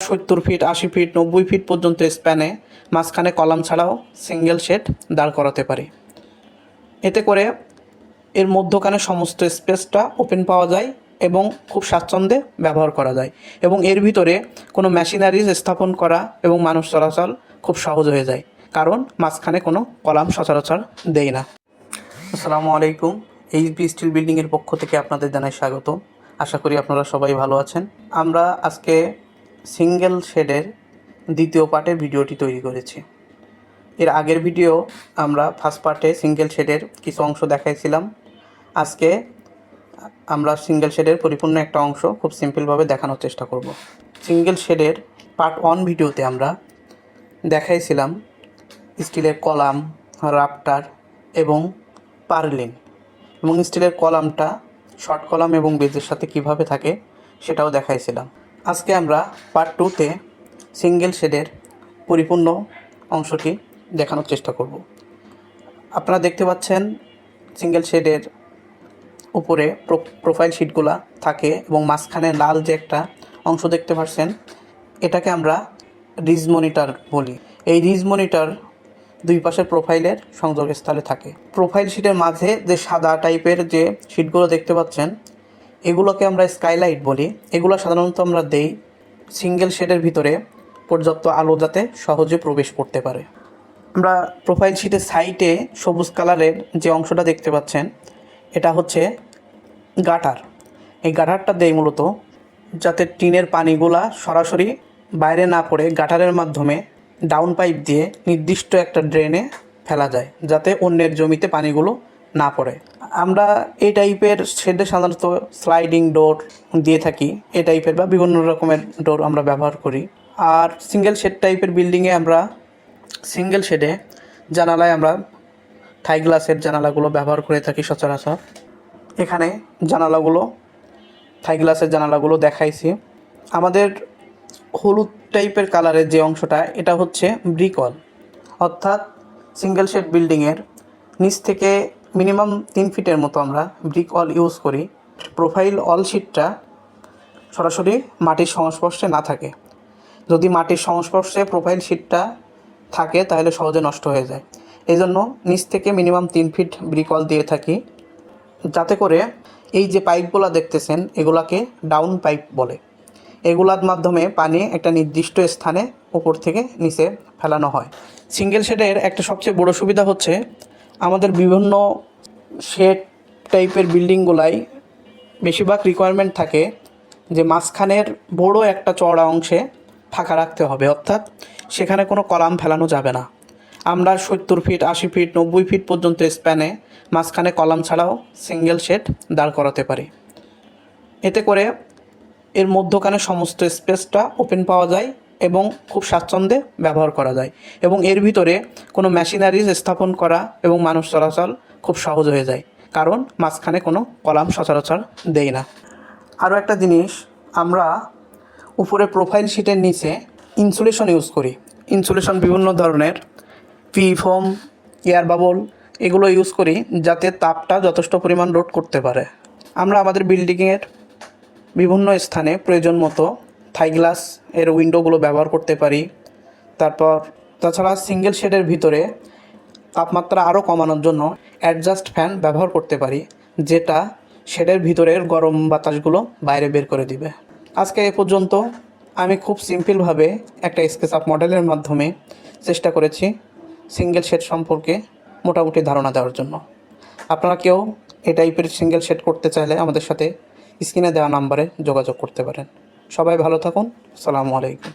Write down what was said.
70 fit 80 fit 90 fit পর্যন্ত স্প্যানে মাঝখানে column ছাড়াও সিঙ্গেল শেড দাঁড় করাতে পারি। এতে করে এর মধ্যখানে সমস্ত স্পেসটা ওপেন পাওয়া যায় এবং খুব স্বাচ্ছন্দ্যে ব্যবহার করা যায় এবং এর ভিতরে কোনো মেশিনারিজ স্থাপন করা এবং মানুষ চলাচল খুব সহজ হয়ে যায়, কারণ মাঝখানে কোনো কলাম সচরাচর দেয় না। আসসালামু আলাইকুম। এইচবি স্টিল বিল্ডিংয়ের পক্ষ থেকে আপনাদের জানাই স্বাগত। আশা করি আপনারা সবাই ভালো আছেন। আমরা আজকে সিঙ্গেল শেডের দ্বিতীয় পার্টের ভিডিওটি তৈরি করেছি। এর আগের ভিডিও আমরা ফার্স্ট পার্টে সিঙ্গেল শেডের কিছু অংশ দেখাইছিলাম। আজকে আমরা সিঙ্গেল শেডের পরিপূর্ণ একটা অংশ খুব সিম্পলভাবে দেখানোর চেষ্টা করব। সিঙ্গেল শেডের পার্ট 1 ভিডিওতে আমরা দেখাইছিলাম স্টিলের কলাম, রাফটার এবং পার্লিন, এবং স্টিলের কলামটা শর্ট কলাম এবং বেজের সাথে কিভাবে থাকে সেটাও দেখাইছিলাম। আজকে আমরা পার্ট 2তে সিঙ্গেল শেডের পরিপূর্ণ অংশটি দেখানোর চেষ্টা করব। আপনারা দেখতে পাচ্ছেন সিঙ্গেল শেডের উপরে প্রোফাইল শিটগুলা থাকে এবং মাঝখানে লাল যে একটা অংশ দেখতে পাচ্ছেন, এটাকে আমরা রিজ মনিটর বলি। এই রিজ মনিটর দুই পাশের প্রোফাইলের সংযোগস্থলে থাকে। প্রোফাইল শিটের মাঝে যে সাদা টাইপের যে শিটগুলো দেখতে পাচ্ছেন, এগুলোকে আমরা স্কাইলাইট বলি। এগুলো সাধারণত আমরা দেই সিঙ্গেল শেডের ভিতরে পর্যাপ্ত আলো যাতে সহজে প্রবেশ করতে পারে। আমরা প্রোফাইল শিটের সাইডে সবুজ কালারের যে অংশটা দেখতে পাচ্ছেন, এটা হচ্ছে গাটার। এই গাটারটা দেয় মূলত যাতে টিনের পানিগুলা সরাসরি বাইরে না পড়ে গাটারের মাধ্যমে ডাউন পাইপ দিয়ে নির্দিষ্ট একটা ড্রেনে ফেলা যায়, যাতে অন্যের জমিতে পানিগুলো না পড়ে। আমরা এই টাইপের শেডে সাধারণত স্লাইডিং ডোর দিয়ে থাকি, এই টাইপের বা বিভিন্ন রকমের ডোর আমরা ব্যবহার করি। আর সিঙ্গেল শেড টাইপের বিল্ডিংয়ে আমরা সিঙ্গেল শেডে জানালায় আমরা থাই গ্লাসের জানালাগুলো ব্যবহার করে থাকি সচরাচর। এখানে জানালাগুলো থাই গ্লাসের জানালাগুলো দেখাইছি। আমাদের হলুদ টাইপের কালারের যে অংশটা, এটা হচ্ছে ব্রিক ওয়াল, অর্থাৎ সিঙ্গেল শেড বিল্ডিংয়ের নিচ থেকে মিনিমাম 3 ফিটের মতো আমরা ব্রিক ওয়াল ইউজ করি। প্রোফাইল ওয়াল শিটটা সরাসরি মাটির সংস্পর্শে না থাকে। যদি মাটির সংস্পর্শে প্রোফাইল শিটটা থাকে তাহলে সহজে নষ্ট হয়ে যায়। এই জন্য নিচ থেকে মিনিমাম 3 ফিট ব্রিক ওয়াল দিয়ে থাকি, যাতে করে এই যে পাইপগুলো দেখতেছেন এগুলাকে ডাউন পাইপ বলে। এগুলার মাধ্যমে পানি একটা নির্দিষ্ট স্থানে উপর থেকে নিচে ফেলানো হয়। সিঙ্গেল শেডের একটা সবচেয়ে বড় সুবিধা হচ্ছে আমাদের বিভিন্ন শেড টাইপের বিল্ডিংগুলাই বেশিরভাগ রিকোয়ারমেন্ট থাকে যে মাঝখানের বড় একটা চওড়া অংশে ফাঁকা রাখতে হবে, অর্থাৎ সেখানে কোনো কলাম ফেলানো যাবে না। আমরা 70 ফিট 80 ফিট 90 ফিট পর্যন্ত স্প্যানে মাঝখানে কলাম ছাড়াও সিঙ্গেল শেড দাঁড় করাতে পারি। এতে করে এর মধ্যখানে সমস্ত স্পেসটা ওপেন পাওয়া যায় এবং খুব স্বাচ্ছন্দ্যে ব্যবহার করা যায় এবং এর ভিতরে কোনো মেশিনারিজ স্থাপন করা এবং মানুষ চলাচল খুব সহজ হয়ে যায়, কারণ মাঝখানে কোনো কলাম সচরাচর দেয় না। আরও একটা জিনিস, আমরা উপরে প্রোফাইল শিটের নিচে ইনসুলেশন ইউজ করি। ইনসুলেশন বিভিন্ন ধরনের, পি ফোম, এয়ার বাবল, এগুলো ইউজ করি যাতে তাপটা যথেষ্ট পরিমাণ রোধ করতে পারে। আমরা আমাদের বিল্ডিংয়ের বিভিন্ন স্থানে প্রয়োজন মতো থাই গ্লাস এর উইন্ডোগুলো ব্যবহার করতে পারি। তাছাড়া সিঙ্গেল শেডের ভিতরে তাপমাত্রা আরও কমানোর জন্য অ্যাডজাস্ট ফ্যান ব্যবহার করতে পারি, যেটা শেডের ভিতরের গরম বাতাসগুলো বাইরে বের করে দিবে। আজকে এ পর্যন্ত আমি খুব সিম্পলভাবে একটা স্কেচ আপ মডেলের মাধ্যমে চেষ্টা করেছি সিঙ্গেল শেড সম্পর্কে মোটামুটি ধারণা দেওয়ার জন্য। আপনারা কেউ এই টাইপের সিঙ্গেল শেড করতে চাইলে আমাদের সাথে স্ক্রিনে দেওয়া নাম্বারে যোগাযোগ করতে পারেন। সবাই ভালো থাকুন। আসসালামু আলাইকুম।